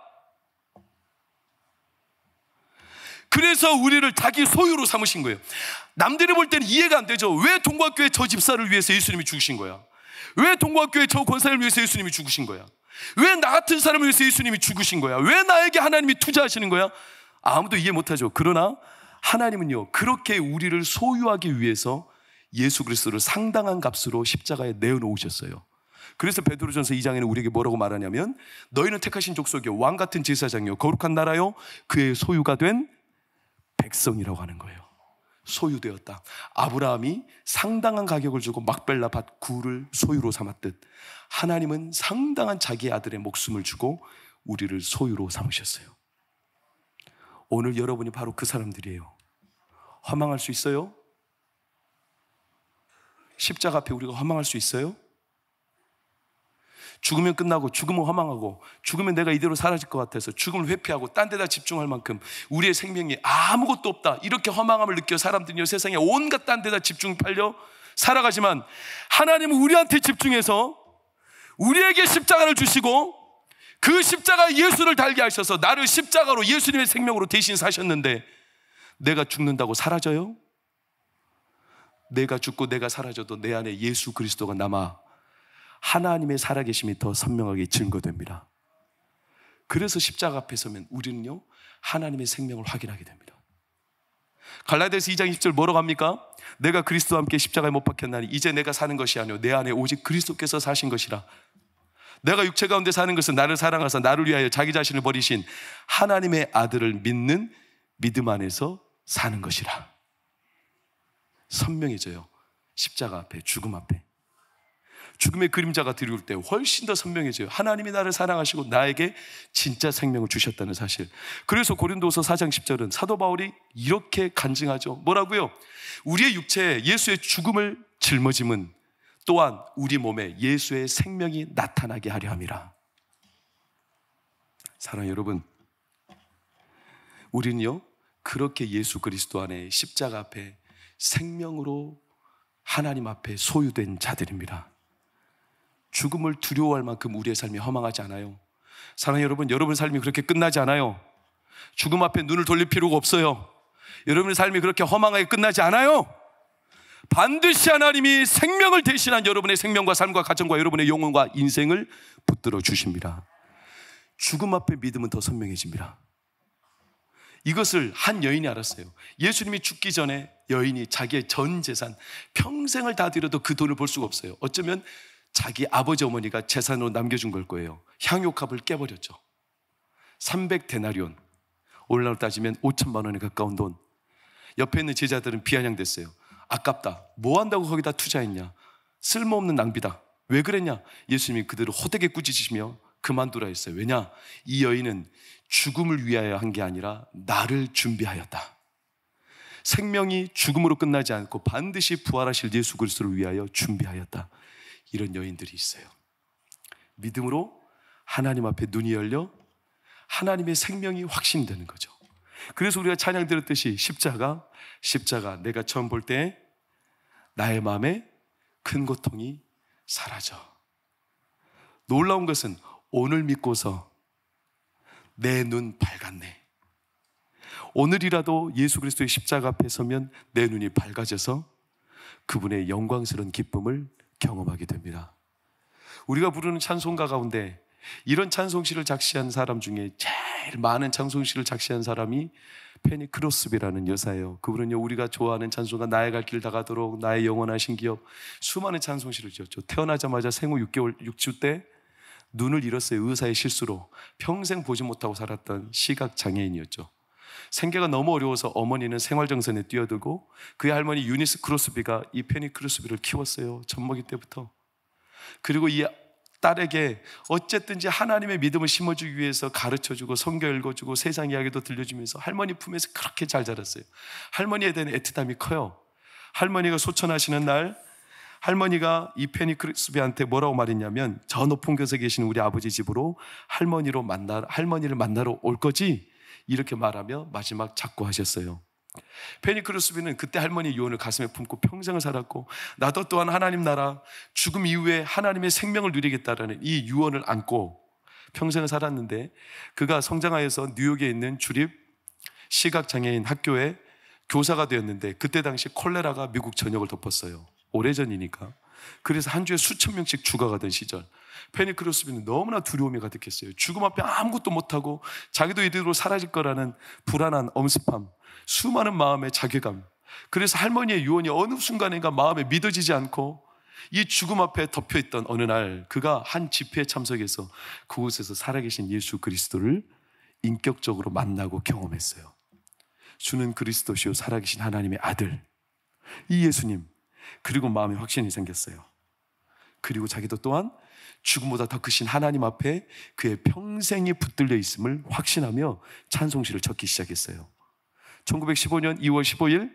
S1: 그래서 우리를 자기 소유로 삼으신 거예요. 남들이 볼 때는 이해가 안 되죠. 왜 동과교회 저 집사를 위해서 예수님이 죽으신 거야? 왜 동과교회 저 권사를 위해서 예수님이 죽으신 거야? 왜 나 같은 사람을 위해서 예수님이 죽으신 거야? 왜 나에게 하나님이 투자하시는 거야? 아무도 이해 못하죠. 그러나 하나님은요, 그렇게 우리를 소유하기 위해서 예수 그리스도를 상당한 값으로 십자가에 내어놓으셨어요. 그래서 베드로전서 2장에는 우리에게 뭐라고 말하냐면, 너희는 택하신 족속이요, 왕같은 제사장이요, 거룩한 나라요, 그의 소유가 된 백성이라고 하는 거예요. 소유되었다. 아브라함이 상당한 가격을 주고 막벨라 밭 굴을 소유로 삼았듯, 하나님은 상당한 자기 아들의 목숨을 주고 우리를 소유로 삼으셨어요. 오늘 여러분이 바로 그 사람들이에요. 허망할 수 있어요? 십자가 앞에 우리가 허망할 수 있어요? 죽으면 끝나고, 죽으면 허망하고, 죽으면 내가 이대로 사라질 것 같아서 죽음을 회피하고 딴 데다 집중할 만큼 우리의 생명이 아무것도 없다, 이렇게 허망함을 느껴 사람들은요, 세상에 온갖 딴 데다 집중 팔려 살아가지만, 하나님은 우리한테 집중해서 우리에게 십자가를 주시고, 그 십자가 예수를 달게 하셔서 나를 십자가로, 예수님의 생명으로 대신 사셨는데, 내가 죽는다고 사라져요? 내가 죽고 내가 사라져도 내 안에 예수 그리스도가 남아 하나님의 살아계심이 더 선명하게 증거됩니다. 그래서 십자가 앞에 서면 우리는요, 하나님의 생명을 확인하게 됩니다. 갈라디아서 2장 20절 뭐라고 합니까? 내가 그리스도와 함께 십자가에 못 박혔나니 이제 내가 사는 것이 아니오 내 안에 오직 그리스도께서 사신 것이라. 내가 육체 가운데 사는 것은 나를 사랑하사 나를 위하여 자기 자신을 버리신 하나님의 아들을 믿는 믿음 안에서 사는 것이라. 선명해져요. 십자가 앞에, 죽음 앞에. 죽음의 그림자가 드리울 때 훨씬 더 선명해져요. 하나님이 나를 사랑하시고 나에게 진짜 생명을 주셨다는 사실. 그래서 고린도서 4장 10절은 사도 바울이 이렇게 간증하죠. 뭐라고요? 우리의 육체에 예수의 죽음을 짊어짐은 또한 우리 몸에 예수의 생명이 나타나게 하려 함이라. 사랑하는 여러분, 우리는요, 그렇게 예수 그리스도 안에 십자가 앞에 생명으로 하나님 앞에 소유된 자들입니다. 죽음을 두려워할 만큼 우리의 삶이 허망하지 않아요. 사랑하는 여러분, 여러분의 삶이 그렇게 끝나지 않아요. 죽음 앞에 눈을 돌릴 필요가 없어요. 여러분의 삶이 그렇게 허망하게 끝나지 않아요. 반드시 하나님이 생명을 대신한 여러분의 생명과 삶과 가정과 여러분의 영혼과 인생을 붙들어 주십니다. 죽음 앞에 믿음은 더 선명해집니다. 이것을 한 여인이 알았어요. 예수님이 죽기 전에 여인이 자기의 전 재산, 평생을 다 드려도 그 돈을 벌 수가 없어요. 어쩌면 자기 아버지 어머니가 재산으로 남겨준 걸 거예요. 향유값을 깨버렸죠. 300데나리온, 오늘날로 따지면 5천만 원에 가까운 돈. 옆에 있는 제자들은 비아냥댔어요. 아깝다. 뭐 한다고 거기다 투자했냐? 쓸모없는 낭비다. 왜 그랬냐? 예수님이 그들을 호되게 꾸짖으시며 그만두라 했어요. 왜냐? 이 여인은 죽음을 위하여 한 게 아니라 나를 준비하였다. 생명이 죽음으로 끝나지 않고 반드시 부활하실 예수 그리스도를 위하여 준비하였다. 이런 여인들이 있어요. 믿음으로 하나님 앞에 눈이 열려 하나님의 생명이 확신되는 거죠. 그래서 우리가 찬양 들었듯이 십자가 내가 처음 볼 때 나의 마음에 큰 고통이 사라져. 놀라운 것은 오늘 믿고서 내 눈 밝았네. 오늘이라도 예수 그리스도의 십자가 앞에 서면 내 눈이 밝아져서 그분의 영광스러운 기쁨을 경험하게 됩니다. 우리가 부르는 찬송가 가운데 이런 찬송시를 작시한 사람 중에 제일 많은 찬송시를 작시한 사람이 페니 크로스비라는 여사예요. 그분은요, 우리가 좋아하는 찬송가 나의 갈 길 다가도록, 나의 영원하신 기업, 수많은 찬송시를 지었죠. 태어나자마자 생후 6주 때 눈을 잃었어요. 의사의 실수로. 평생 보지 못하고 살았던 시각장애인이었죠. 생계가 너무 어려워서 어머니는 생활정선에 뛰어들고 그의 할머니 유니스 크로스비가 이 페니 크로스비를 키웠어요. 젖먹이 때부터. 그리고 이 딸에게 어쨌든지 하나님의 믿음을 심어주기 위해서 가르쳐주고 성경 읽어주고 세상 이야기도 들려주면서 할머니 품에서 그렇게 잘 자랐어요. 할머니에 대한 애틋함이 커요. 할머니가 소천하시는 날 할머니가 이 페니 크로스비한테 뭐라고 말했냐면, 저 높은 곳에 계신 우리 아버지 집으로 할머니를 만나러 올 거지? 이렇게 말하며 마지막 작고하셨어요. 페니 크로스비는 그때 할머니 유언을 가슴에 품고 평생을 살았고, 나도 또한 하나님 나라, 죽음 이후에 하나님의 생명을 누리겠다라는 이 유언을 안고 평생을 살았는데, 그가 성장하여서 뉴욕에 있는 주립 시각장애인 학교에 교사가 되었는데, 그때 당시 콜레라가 미국 전역을 덮었어요. 오래전이니까. 그래서 한 주에 수천 명씩 죽어가던 시절, 페니 크로스비는 너무나 두려움이 가득했어요. 죽음 앞에 아무것도 못하고 자기도 이대로 사라질 거라는 불안한 엄습함, 수많은 마음의 자괴감. 그래서 할머니의 유언이 어느 순간인가 마음에 믿어지지 않고 이 죽음 앞에 덮여있던 어느 날, 그가 한 집회에 참석해서 그곳에서 살아계신 예수 그리스도를 인격적으로 만나고 경험했어요. 주는 그리스도시요 살아계신 하나님의 아들, 이 예수님. 그리고 마음에 확신이 생겼어요. 그리고 자기도 또한 죽음보다 더 크신 하나님 앞에 그의 평생이 붙들려 있음을 확신하며 찬송시를 적기 시작했어요. 1915년 2월 15일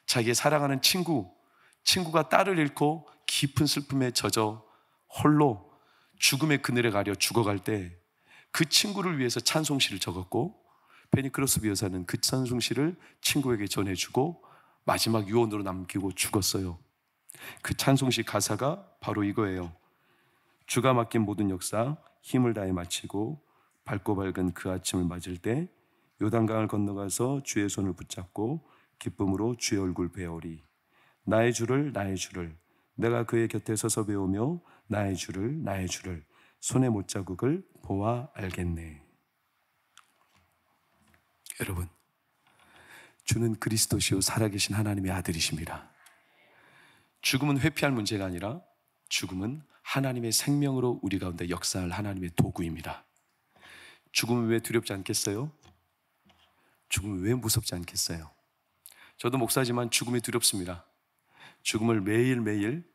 S1: 자기의 사랑하는 친구가 딸을 잃고 깊은 슬픔에 젖어 홀로 죽음의 그늘에 가려 죽어갈 때 그 친구를 위해서 찬송시를 적었고, 페니 크로스비 여사는 그 찬송시를 친구에게 전해주고 마지막 유언으로 남기고 죽었어요. 그 찬송시 가사가 바로 이거예요. 주가 맡긴 모든 역사 힘을 다해 마치고 밝고 밝은 그 아침을 맞을 때 요단강을 건너가서 주의 손을 붙잡고 기쁨으로 주의 얼굴 배우리. 나의 주를 내가 그의 곁에 서서 배우며 나의 주를 손의 못자국을 보아 알겠네. 여러분, 주는 그리스도시요 살아계신 하나님의 아들이십니다. 죽음은 회피할 문제가 아니라 죽음은 하나님의 생명으로 우리 가운데 역사할 하나님의 도구입니다. 죽음은 왜 두렵지 않겠어요? 죽음은 왜 무섭지 않겠어요? 저도 목사지만 죽음이 두렵습니다. 죽음을 매일매일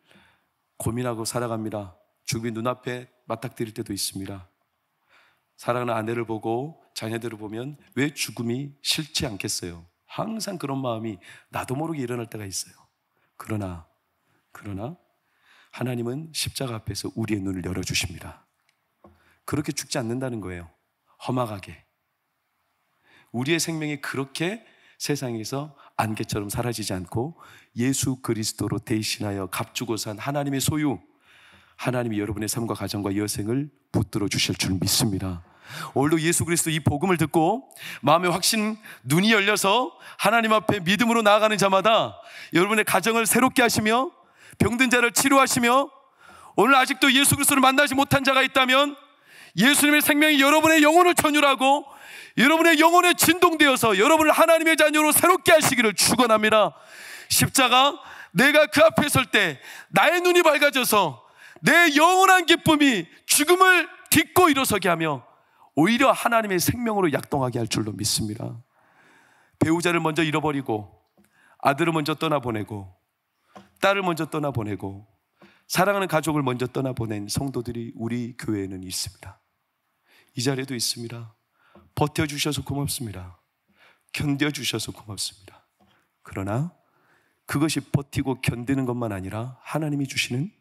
S1: 고민하고 살아갑니다. 죽음이 눈앞에 맞닥뜨릴 때도 있습니다. 사랑하는 아내를 보고 자녀들을 보면 왜 죽음이 싫지 않겠어요? 항상 그런 마음이 나도 모르게 일어날 때가 있어요. 그러나 하나님은 십자가 앞에서 우리의 눈을 열어주십니다. 그렇게 죽지 않는다는 거예요. 험악하게. 우리의 생명이 그렇게 세상에서 안개처럼 사라지지 않고 예수 그리스도로 대신하여 값주고 산 하나님의 소유, 하나님이 여러분의 삶과 가정과 여생을 붙들어 주실 줄 믿습니다. 오늘도 예수 그리스도 이 복음을 듣고 마음의 확신, 눈이 열려서 하나님 앞에 믿음으로 나아가는 자마다 여러분의 가정을 새롭게 하시며 병든 자를 치료하시며, 오늘 아직도 예수 그리스도를 만나지 못한 자가 있다면 예수님의 생명이 여러분의 영혼을 천율하고 여러분의 영혼에 진동되어서 여러분을 하나님의 자녀로 새롭게 하시기를 축원합니다. 십자가, 내가 그 앞에 설 때 나의 눈이 밝아져서 내 영원한 기쁨이 죽음을 딛고 일어서게 하며 오히려 하나님의 생명으로 약동하게 할 줄로 믿습니다. 배우자를 먼저 잃어버리고 아들을 먼저 떠나보내고 딸을 먼저 떠나보내고 사랑하는 가족을 먼저 떠나보낸 성도들이 우리 교회에는 있습니다. 이 자리에도 있습니다. 버텨주셔서 고맙습니다. 견뎌주셔서 고맙습니다. 그러나 그것이 버티고 견디는 것만 아니라 하나님이 주시는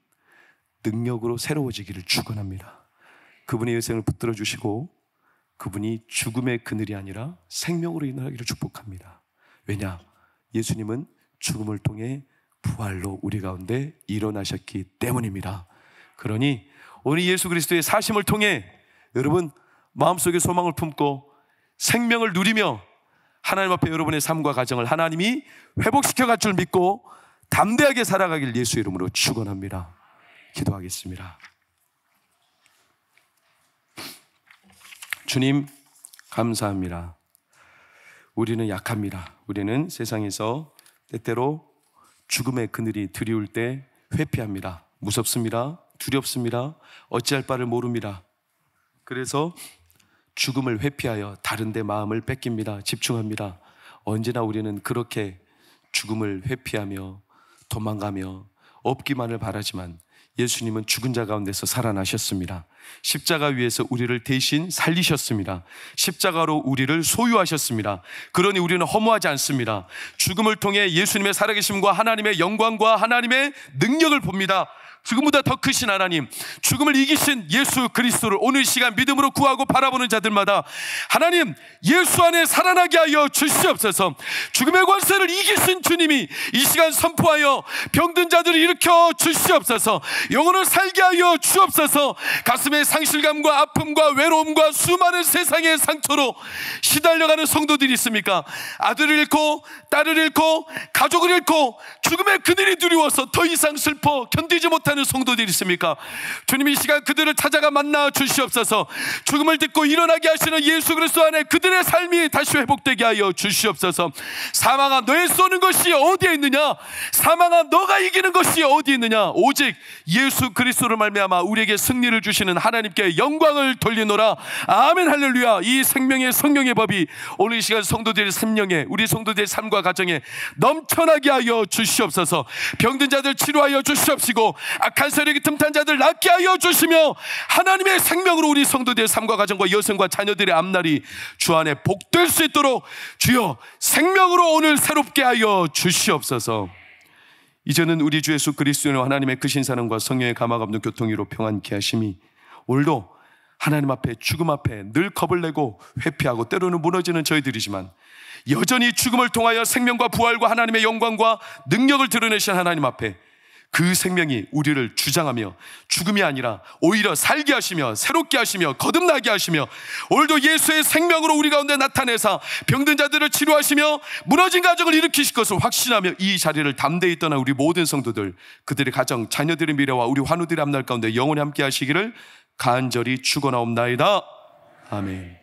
S1: 능력으로 새로워지기를 축원합니다. 그분의 여생을 붙들어 주시고 그분이 죽음의 그늘이 아니라 생명으로 인하기를 축복합니다. 왜냐? 예수님은 죽음을 통해 부활로 우리 가운데 일어나셨기 때문입니다. 그러니 오늘 예수 그리스도의 사심을 통해 여러분 마음속에 소망을 품고 생명을 누리며 하나님 앞에 여러분의 삶과 가정을 하나님이 회복시켜 갈 줄 믿고 담대하게 살아가길 예수 이름으로 축원합니다. 기도하겠습니다. 주님 감사합니다. 우리는 약합니다. 우리는 세상에서 때때로 죽음의 그늘이 드리울 때 회피합니다. 무섭습니다. 두렵습니다. 어찌할 바를 모릅니다. 그래서 죽음을 회피하여 다른 데 마음을 뺏깁니다. 집중합니다. 언제나 우리는 그렇게 죽음을 회피하며 도망가며 없기만을 바라지만 예수님은 죽은 자 가운데서 살아나셨습니다. 십자가 위에서 우리를 대신 살리셨습니다. 십자가로 우리를 소유하셨습니다. 그러니 우리는 허무하지 않습니다. 죽음을 통해 예수님의 살아계심과 하나님의 영광과 하나님의 능력을 봅니다. 죽음보다 더 크신 하나님, 죽음을 이기신 예수 그리스도를 오늘 시간 믿음으로 구하고 바라보는 자들마다 하나님 예수 안에 살아나게 하여 주시옵소서. 죽음의 권세를 이기신 주님이 이 시간 선포하여 병든 자들을 일으켜 주시옵소서. 영혼을 살게 하여 주옵소서. 가슴의 상실감과 아픔과 외로움과 수많은 세상의 상처로 시달려가는 성도들이 있습니까? 아들을 잃고 딸을 잃고 가족을 잃고 죽음의 그늘이 두려워서 더 이상 슬퍼 견디지 못하는 성도들이 있습니까? 주님 이 시간 그들을 찾아가 만나 주시옵소서. 죽음을 듣고 일어나게 하시는 예수 그리스도 안에 그들의 삶이 다시 회복되게 하여 주시옵소서. 사망아 너의 쏘는 것이 어디에 있느냐? 사망아 너가 이기는 것이 어디에 있느냐? 오직 예수 그리스도를 말미암아 우리에게 승리를 주시는 하나님께 영광을 돌리노라. 아멘 할렐루야. 이 생명의 성령의 법이 오늘 이 시간 성도들의 생명에 우리 성도들의 삶과 가정에 넘쳐나게 하여 주시옵소서. 병든 자들 치료하여 주시옵시고 악한 세력이 틈탄 자들 낫게 하여 주시며 하나님의 생명으로 우리 성도들의 삶과 가정과 여성과 자녀들의 앞날이 주 안에 복될 수 있도록 주여 생명으로 오늘 새롭게 하여 주시옵소서. 이제는 우리 주 예수 그리스도의 하나님의 크신 사랑과 성령의 감화 감동 교통위로 평안케 하심이 오늘도 하나님 앞에 죽음 앞에 늘 겁을 내고 회피하고 때로는 무너지는 저희들이지만 여전히 죽음을 통하여 생명과 부활과 하나님의 영광과 능력을 드러내신 하나님 앞에 그 생명이 우리를 주장하며 죽음이 아니라 오히려 살게 하시며 새롭게 하시며 거듭나게 하시며 오늘도 예수의 생명으로 우리 가운데 나타내사 병든 자들을 치료하시며 무너진 가정을 일으키실 것을 확신하며 이 자리를 담대히 떠난 우리 모든 성도들 그들의 가정 자녀들의 미래와 우리 환우들의 앞날 가운데 영원히 함께 하시기를 간절히 축원하옵나이다. 아멘.